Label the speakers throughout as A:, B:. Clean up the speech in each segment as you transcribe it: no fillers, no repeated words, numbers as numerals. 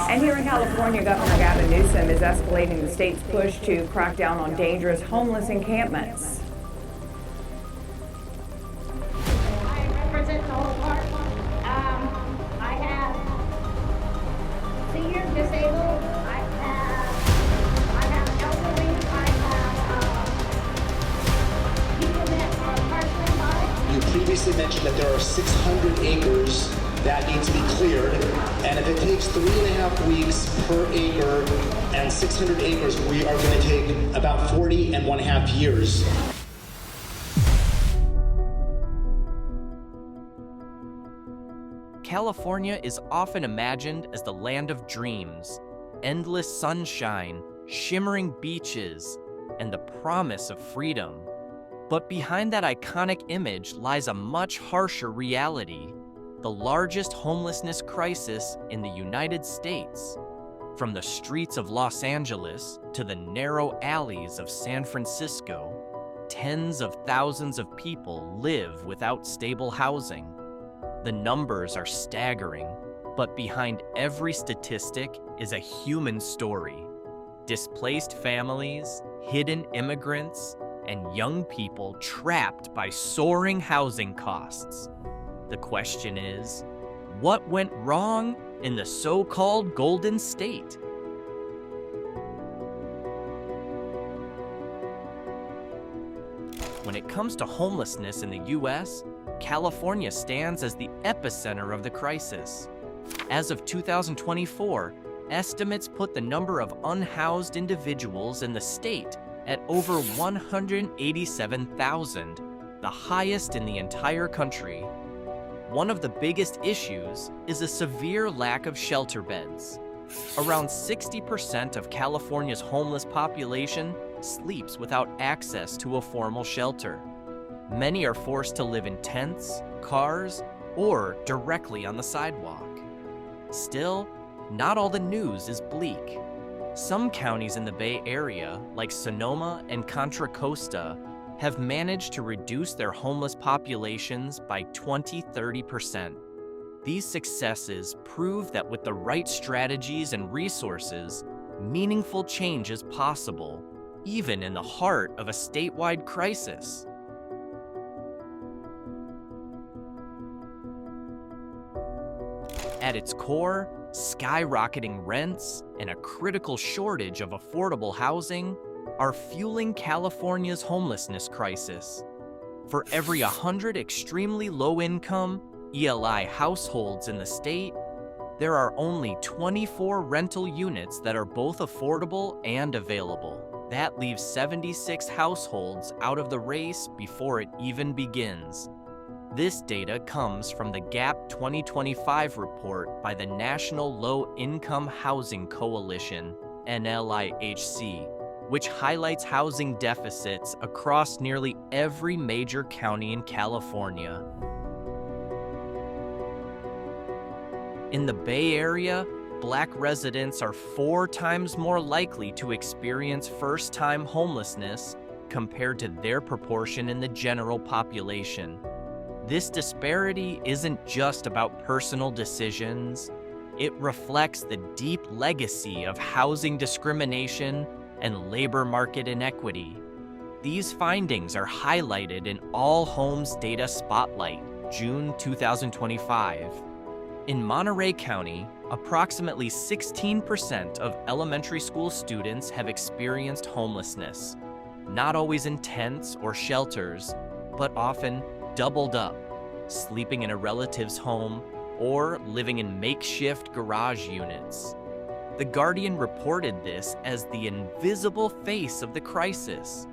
A: And here in California, Governor Gavin Newsom is escalating the state's push to crack down on dangerous homeless encampments.
B: I represent the whole park. I have seniors, disabled. I have elderly. I have people that are partially blind.
C: You previously mentioned that there are 600 acres that need to be cleared, and if it takes 3.5 weeks per acre and 600 acres, we are going to take about 40.5 years.
D: California is often imagined as the land of dreams, endless sunshine, shimmering beaches, and the promise of freedom. But behind that iconic image lies a much harsher reality: the largest homelessness crisis in the United States. From the streets of Los Angeles to the narrow alleys of San Francisco, tens of thousands of people live without stable housing. The numbers are staggering, but behind every statistic is a human story. Displaced families, hidden immigrants, and young people trapped by soaring housing costs. The question is, what went wrong in the so-called Golden State? When it comes to homelessness in the U.S., California stands as the epicenter of the crisis. As of 2024, estimates put the number of unhoused individuals in the state at over 187,000, the highest in the entire country. One of the biggest issues is a severe lack of shelter beds. Around 60% of California's homeless population sleeps without access to a formal shelter. Many are forced to live in tents, cars, or directly on the sidewalk. Still, not all the news is bleak. Some counties in the Bay Area, like Sonoma and Contra Costa, have managed to reduce their homeless populations by 20-30%. These successes prove that with the right strategies and resources, meaningful change is possible, even in the heart of a statewide crisis. At its core, skyrocketing rents and a critical shortage of affordable housing are fueling California's homelessness crisis. For every 100 extremely low-income ELI households in the state, there are only 24 rental units that are both affordable and available. That leaves 76 households out of the race before it even begins. This data comes from the GAP 2025 report by the National Low Income Housing Coalition, NLIHC, which highlights housing deficits across nearly every major county in California. In the Bay Area, Black residents are 4 times more likely to experience first-time homelessness compared to their proportion in the general population. This disparity isn't just about personal decisions. It reflects the deep legacy of housing discrimination and labor market inequity. These findings are highlighted in All Homes Data Spotlight, June 2025. In Monterey County, approximately 16% of elementary school students have experienced homelessness, not always in tents or shelters, but often doubled up, sleeping in a relative's home or living in makeshift garage units. The Guardian reported this as the invisible face of the crisis.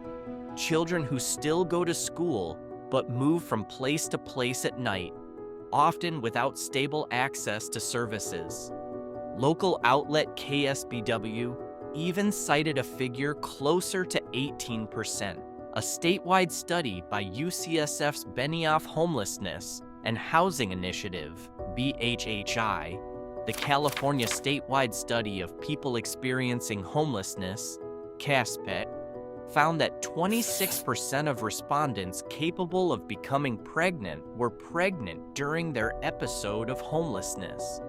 D: Children who still go to school but move from place to place at night, often without stable access to services. Local outlet KSBW even cited a figure closer to 18%. A statewide study by UCSF's Benioff Homelessness and Housing Initiative, BHHI, the California statewide study of people experiencing homelessness, CASPET, found that 26% of respondents capable of becoming pregnant were pregnant during their episode of homelessness.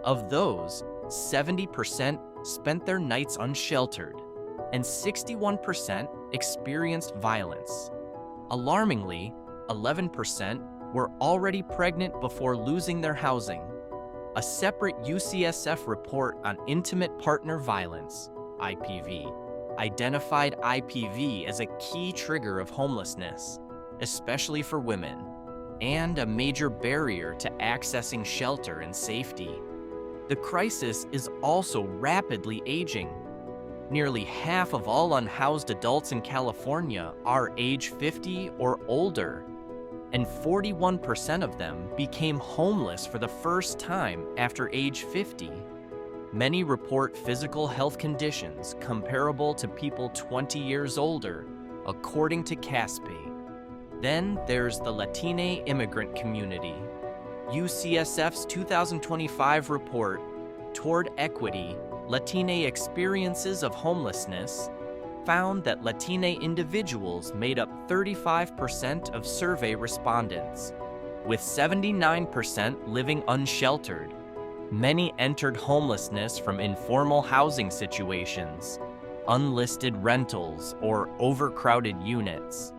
D: Of those, 70% spent their nights unsheltered, and 61% experienced violence. Alarmingly, 11% were already pregnant before losing their housing. A separate UCSF report on intimate partner violence, IPV, identified IPV as a key trigger of homelessness, especially for women, and a major barrier to accessing shelter and safety. The crisis is also rapidly aging. Nearly half of all unhoused adults in California are age 50 or older, and 41% of them became homeless for the first time after age 50. Many report physical health conditions comparable to people 20 years older, according to CASPE. Then there's the Latina immigrant community. UCSF's 2025 report, Toward Equity, Latina Experiences of Homelessness, found that Latina individuals made up 35% of survey respondents, with 79% living unsheltered. Many entered homelessness from informal housing situations, unlisted rentals, or overcrowded units.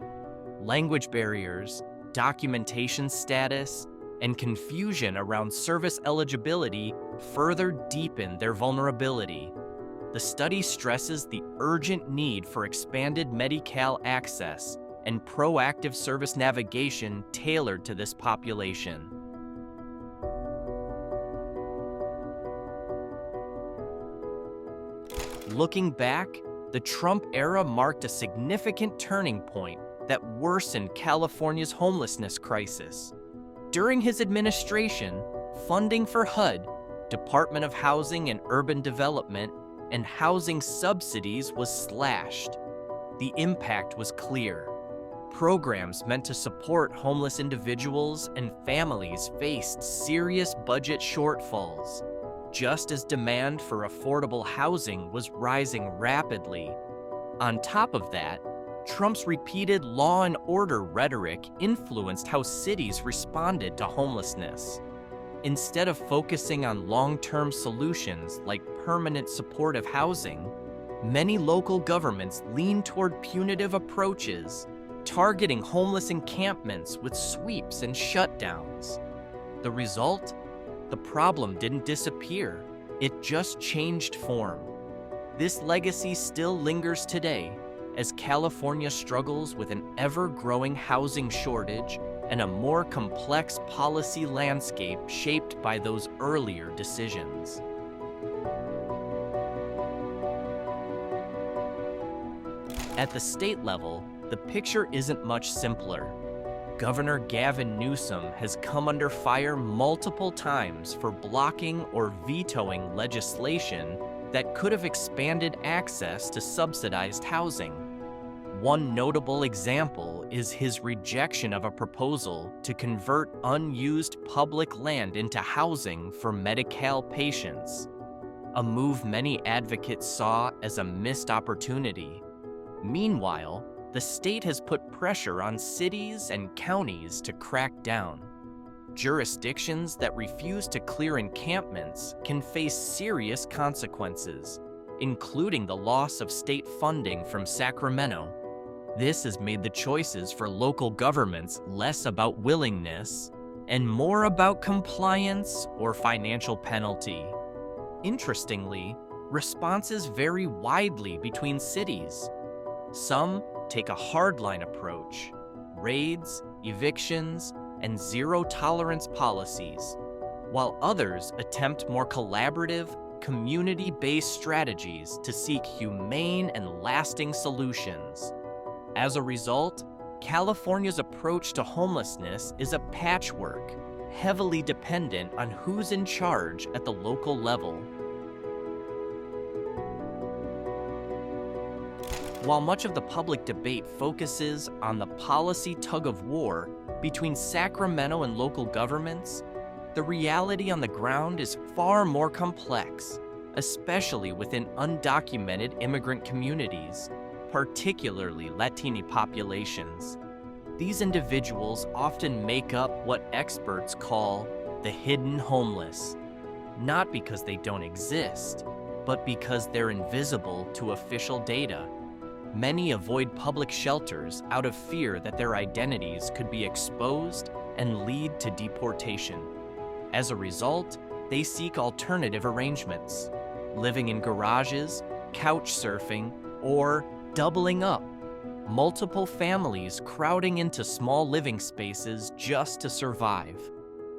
D: Language barriers, documentation status, and confusion around service eligibility further deepen their vulnerability. The study stresses the urgent need for expanded Medi-Cal access and proactive service navigation tailored to this population. Looking back, the Trump era marked a significant turning point that worsened California's homelessness crisis. During his administration, funding for HUD, Department of Housing and Urban Development, and housing subsidies was slashed. The impact was clear. Programs meant to support homeless individuals and families faced serious budget shortfalls, just as demand for affordable housing was rising rapidly. On top of that, Trump's repeated law and order rhetoric influenced how cities responded to homelessness. Instead of focusing on long-term solutions like permanent supportive housing, many local governments leaned toward punitive approaches, targeting homeless encampments with sweeps and shutdowns. The result? The problem didn't disappear, it just changed form. This legacy still lingers today, as California struggles with an ever-growing housing shortage and a more complex policy landscape shaped by those earlier decisions. At the state level, the picture isn't much simpler. Governor Gavin Newsom has come under fire multiple times for blocking or vetoing legislation that could have expanded access to subsidized housing. One notable example is his rejection of a proposal to convert unused public land into housing for Medi-Cal patients, a move many advocates saw as a missed opportunity. Meanwhile, the state has put pressure on cities and counties to crack down. Jurisdictions that refuse to clear encampments can face serious consequences, including the loss of state funding from Sacramento. This has made the choices for local governments less about willingness and more about compliance or financial penalty. Interestingly, responses vary widely between cities. Some take a hardline approach, raids, evictions, and zero-tolerance policies, while others attempt more collaborative, community-based strategies to seek humane and lasting solutions. As a result, California's approach to homelessness is a patchwork, heavily dependent on who's in charge at the local level. While much of the public debate focuses on the policy tug-of-war between Sacramento and local governments, the reality on the ground is far more complex, especially within undocumented immigrant communities, particularly Latino populations. These individuals often make up what experts call the hidden homeless. not because they don't exist, but because they're invisible to official data. Many avoid public shelters out of fear that their identities could be exposed and lead to deportation. As a result, they seek alternative arrangements, living in garages, couch surfing, or doubling up. Multiple families crowding into small living spaces just to survive.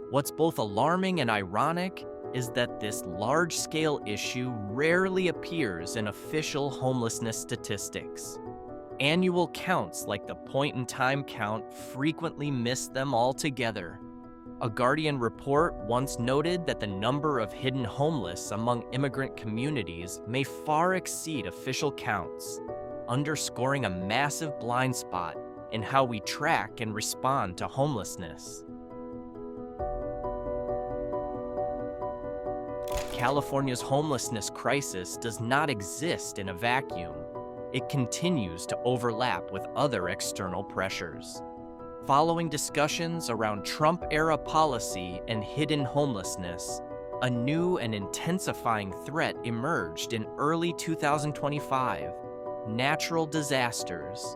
D: What's both alarming and ironic is that this large-scale issue rarely appears in official homelessness statistics. Annual counts like the point-in-time count frequently miss them altogether. A Guardian report once noted that the number of hidden homeless among immigrant communities may far exceed official counts, underscoring a massive blind spot in how we track and respond to homelessness. California's homelessness crisis does not exist in a vacuum. It continues to overlap with other external pressures. Following discussions around Trump-era policy and hidden homelessness, a new and intensifying threat emerged in early 2025: natural disasters.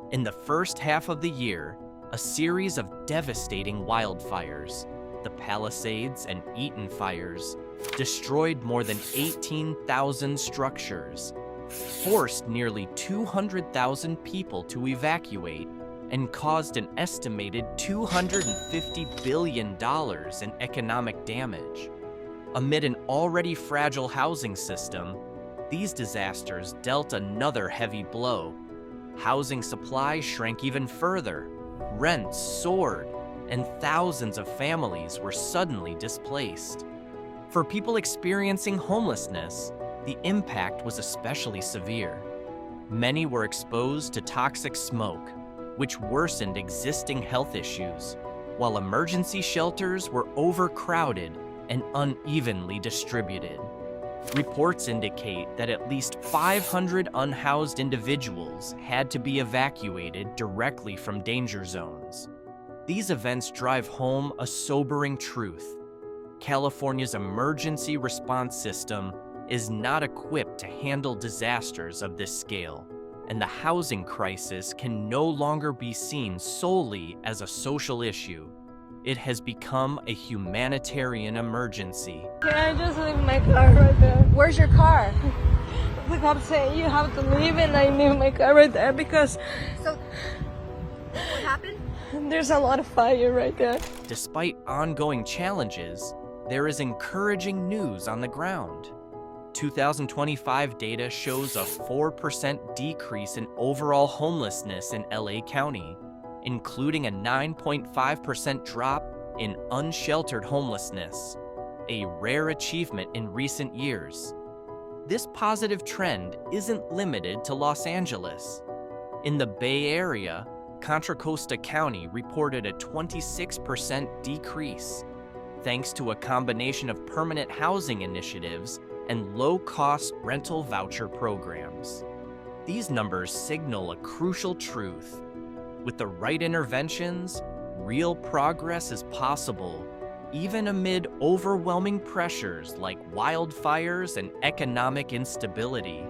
D: In the first half of the year, a series of devastating wildfires, the Palisades and Eaton fires, destroyed more than 18,000 structures, forced nearly 200,000 people to evacuate, and caused an estimated $250 billion in economic damage. Amid an already fragile housing system, these disasters dealt another heavy blow. Housing supply shrank even further, rents soared, and thousands of families were suddenly displaced. For people experiencing homelessness, the impact was especially severe. Many were exposed to toxic smoke, which worsened existing health issues, while emergency shelters were overcrowded and unevenly distributed. Reports indicate that at least 500 unhoused individuals had to be evacuated directly from danger zones. These events drive home a sobering truth. California's emergency response system is not equipped to handle disasters of this scale, and the housing crisis can no longer be seen solely as a social issue. It has become a humanitarian emergency.
E: Can I just leave my car right there? Where's your car? The cop saying you have to leave, and I leave my car right there because...
F: So, what happened?
E: There's a lot of fire right there.
D: Despite ongoing challenges, there is encouraging news on the ground. 2025 data shows a 4% decrease in overall homelessness in LA County, including a 9.5% drop in unsheltered homelessness, a rare achievement in recent years. This positive trend isn't limited to Los Angeles. In the Bay Area, Contra Costa County reported a 26% decrease, thanks to a combination of permanent housing initiatives and low-cost rental voucher programs. These numbers signal a crucial truth. With the right interventions, real progress is possible, even amid overwhelming pressures like wildfires and economic instability.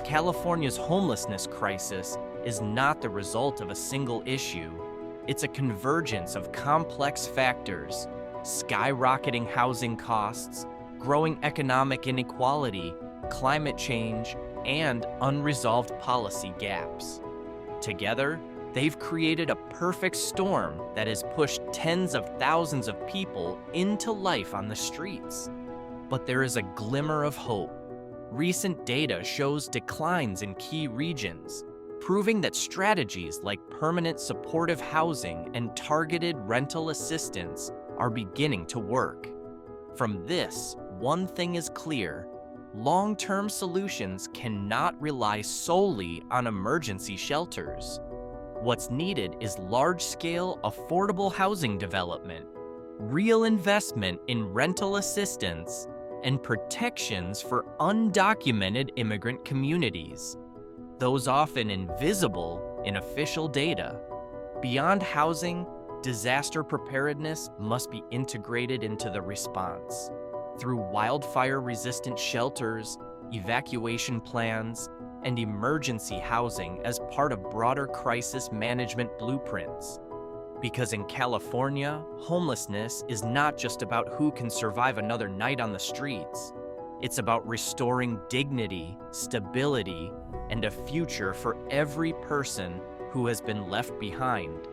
D: California's homelessness crisis is not the result of a single issue. It's a convergence of complex factors: skyrocketing housing costs, growing economic inequality, climate change, and unresolved policy gaps. Together, they've created a perfect storm that has pushed tens of thousands of people into life on the streets. But there is a glimmer of hope. Recent data shows declines in key regions, proving that strategies like permanent supportive housing and targeted rental assistance are beginning to work. From this, one thing is clear: long-term solutions cannot rely solely on emergency shelters. What's needed is large-scale, affordable housing development, real investment in rental assistance, and protections for undocumented immigrant communities, those often invisible in official data. Beyond housing, disaster preparedness must be integrated into the response through wildfire-resistant shelters, evacuation plans, and emergency housing as part of broader crisis management blueprints. Because in California, homelessness is not just about who can survive another night on the streets. It's about restoring dignity, stability, and a future for every person who has been left behind.